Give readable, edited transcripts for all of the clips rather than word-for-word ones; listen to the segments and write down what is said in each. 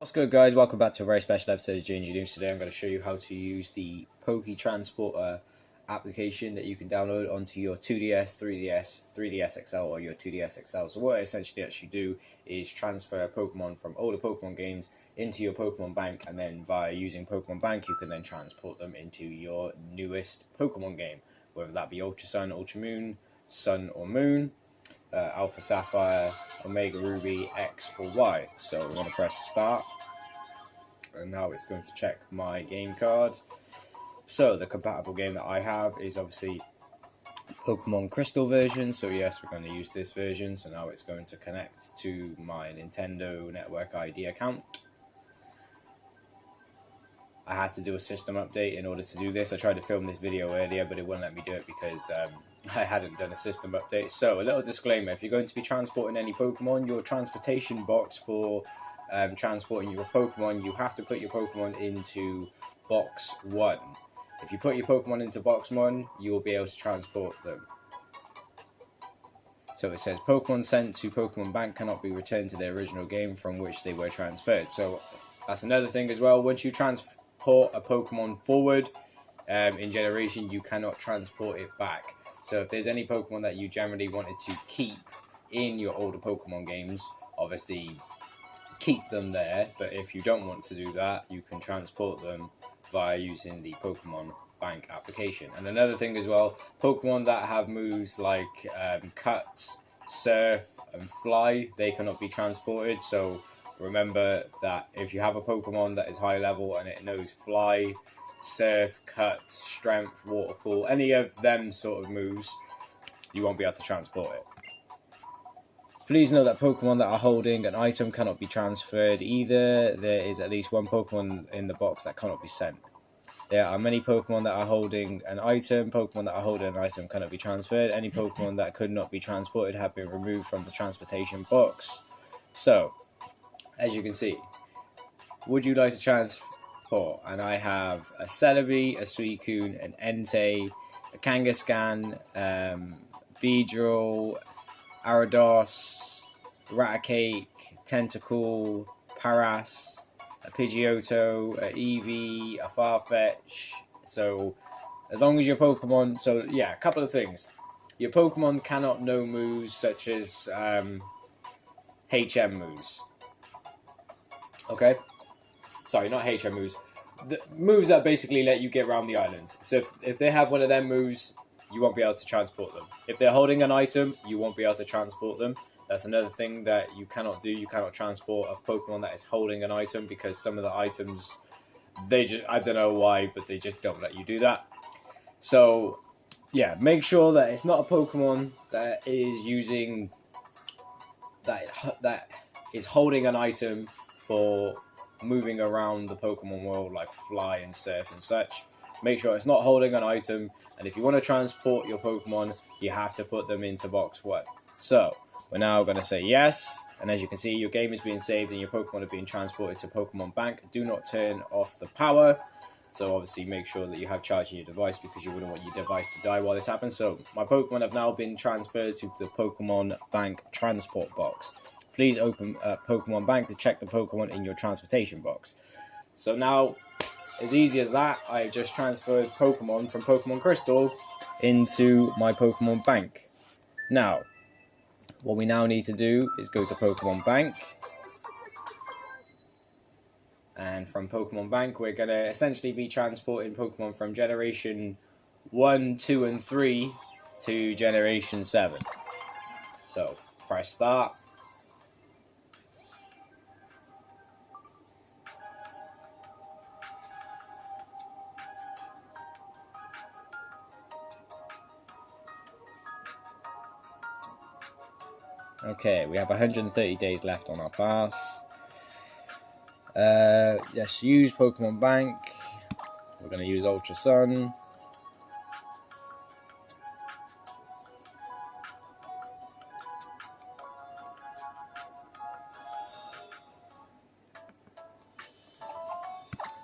What's good, guys? Welcome back to a very special episode of Ginger News. Today I'm going to show you how to use the Poké Transporter application that you can download onto your 2DS, 3DS, 3DS XL or your 2DS XL. So what it essentially lets you do is transfer Pokemon from older Pokemon games into your Pokemon Bank, and then via using Pokemon Bank you can then transport them into your newest Pokemon game, whether that be Ultra Sun, Ultra Moon, Sun or Moon, Alpha Sapphire, Omega Ruby, X or Y. So we're going to press start, and now it's going to check my game card. So the compatible game that I have is obviously Pokemon Crystal version, so yes, we're going to use this version. So now it's going to connect to my Nintendo Network ID account. I had to do a system update in order to do this. I tried to film this video earlier, but it wouldn't let me do it because I hadn't done a system update. So a little disclaimer: if you're going to be transporting any Pokemon, your transportation box for transporting your Pokemon, you have to put your Pokemon into box 1. If you put your Pokemon into box 1, you will be able to transport them. So it says Pokemon sent to Pokemon Bank cannot be returned to their original game from which they were transferred. So that's another thing as well. Once you transport a Pokemon forward in generation, you cannot transport it back. So if there's any Pokemon that you generally wanted to keep in your older Pokemon games, obviously keep them there. But if you don't want to do that, you can transport them via using the Pokemon Bank application. And another thing as well, Pokemon that have moves like Cut, Surf and Fly, they cannot be transported. So remember that if you have a Pokemon that is high level and it knows Fly, Surf, Cut, Strength, Water Cool, any of them sort of moves, you won't be able to transport it. Please note that Pokemon that are holding an item cannot be transferred either. There is at least one Pokemon in the box that cannot be sent. There are many Pokemon that are holding an item. Pokemon that are holding an item cannot be transferred. Any Pokemon that could not be transported have been removed from the transportation box. So, as you can see, would you like to transport? And I have a Celebi, a Suicune, an Entei, a Kangaskhan, Beedrill, Arados, Raticate, Tentacool, Paras, a Pidgeotto, a Eevee, a Farfetch. So as long as your Pokemon, so yeah, a couple of things. Your Pokemon cannot know moves such as HM moves. Okay? Sorry, not HM moves. The moves that basically let you get around the island. So if they have one of them moves, you won't be able to transport them. If they're holding an item, you won't be able to transport them. That's another thing that you cannot do. You cannot transport a Pokemon that is holding an item because some of the items, they just, I don't know why, but they just don't let you do that. So, yeah, make sure that it's not a Pokemon that is using, that is holding an item for moving around the Pokemon world like Fly and Surf and such. Make sure it's not holding an item, and if you want to transport your Pokemon, you have to put them into box 1. So, we're now going to say yes, and as you can see, your game is being saved and your Pokemon are being transported to Pokemon Bank. Do not turn off the power, so obviously make sure that you have charge in your device because you wouldn't want your device to die while this happens. So, my Pokemon have now been transferred to the Pokemon Bank transport box. Please open Pokemon Bank to check the Pokemon in your transportation box. So now, as easy as that, I just transferred Pokemon from Pokemon Crystal into my Pokemon Bank. Now, what we now need to do is go to Pokemon Bank. And from Pokemon Bank, we're going to essentially be transporting Pokemon from Generation 1, 2, and 3 to Generation 7. So, press start. Okay, we have 130 days left on our pass. Yes, use Pokemon Bank. We're going to use Ultra Sun.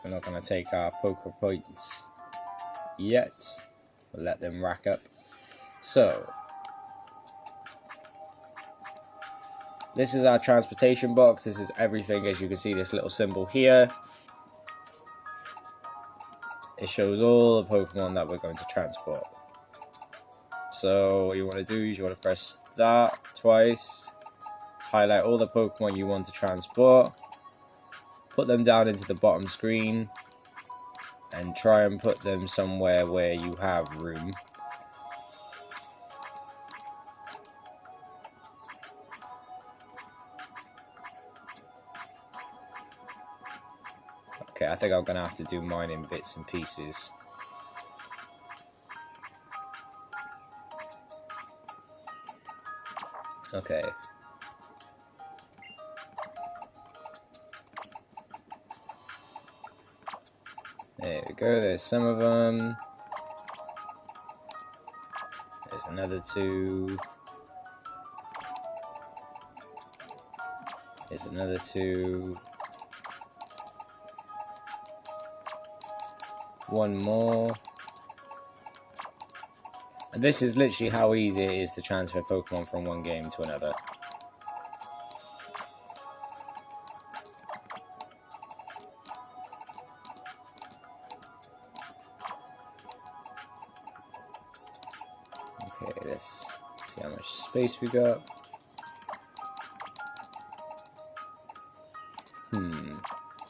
We're not going to take our Poké points yet. We'll let them rack up. So, This is our transportation box. This is everything. As you can see, this little symbol here. It shows all the Pokemon that we're going to transport. So what you want to do is you want to press that twice. Highlight all the Pokemon you want to transport. Put them down into the bottom screen. And try and put them somewhere where you have room. Okay, I think I'm going to have to do mine in bits and pieces. Okay. There we go, there's some of them. There's another 2. There's another 2. One more. And this is literally how easy it is to transfer Pokemon from one game to another. Okay, let's see how much space we got.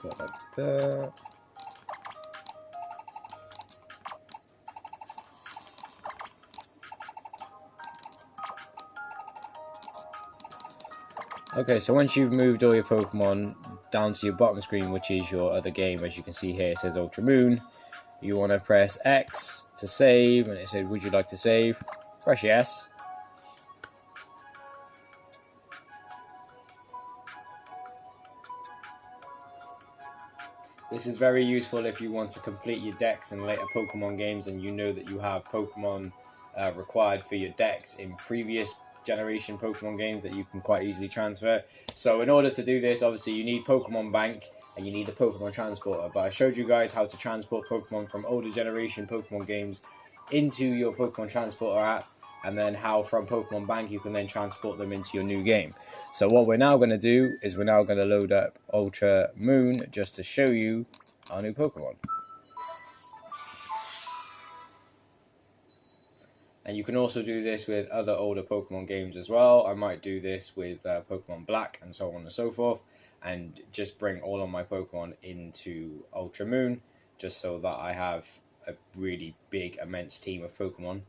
Got like that. Okay, so once you've moved all your Pokemon down to your bottom screen, which is your other game, as you can see here, it says Ultra Moon, you want to press X to save, and it says, would you like to save? Press yes. This is very useful if you want to complete your decks in later Pokemon games and you know that you have Pokemon required for your decks in previous generation Pokemon games that you can quite easily transfer. So in order to do this, obviously you need Pokemon Bank and you need the Pokemon Transporter, but I showed you guys how to transport Pokemon from older generation Pokemon games into your Pokemon Transporter app, and then how from Pokemon Bank you can then transport them into your new game. So what we're now going to do is we're now going to load up Ultra Moon just to show you our new Pokemon. And you can also do this with other older Pokemon games as well. I might do this with Pokemon Black and so on and so forth, and just bring all of my Pokemon into Ultra Moon, just so that I have a really big, immense team of Pokemon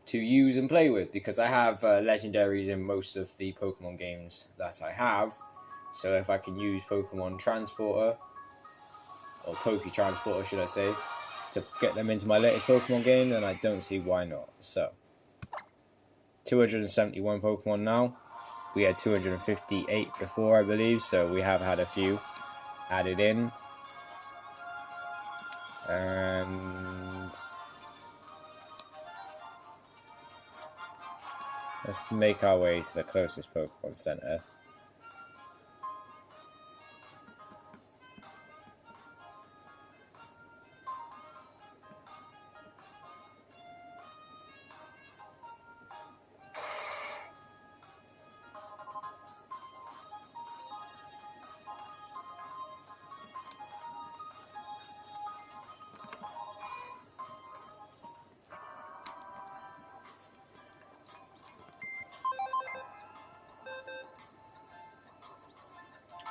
to use and play with, because I have legendaries in most of the Pokemon games that I have. So if I can use Pokemon Transporter, or Poké Transporter should I say, to get them into my latest Pokemon game, then I don't see why not. So 271 Pokemon now. We had 258 before, I believe, so we have had a few added in. And let's make our way to the closest Pokemon Center.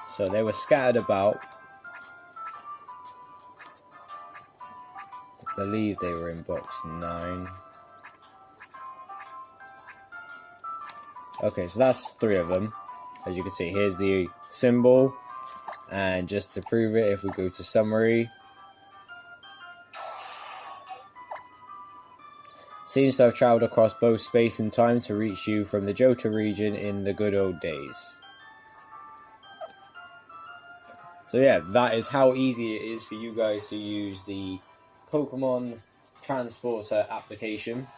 So they were scattered about. I believe they were in box 9. Okay, so that's 3 of them. As you can see, here's the symbol. And just to prove it, if we go to summary, seems to have traveled across both space and time to reach you from the Johto region in the good old days. So yeah, that is how easy it is for you guys to use the Pokemon Transporter application,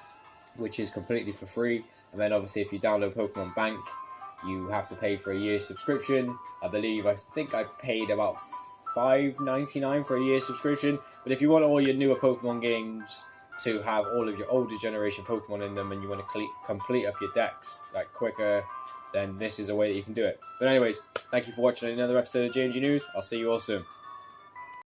which is completely for free. And then obviously if you download Pokemon Bank, you have to pay for a year's subscription. I think I paid about $5.99 for a year's subscription. But if you want all your newer Pokemon games to have all of your older generation Pokemon in them, and you want to complete up your decks like quicker, then this is a way that you can do it. But anyways, thank you for watching another episode of JNG News. I'll see you all soon.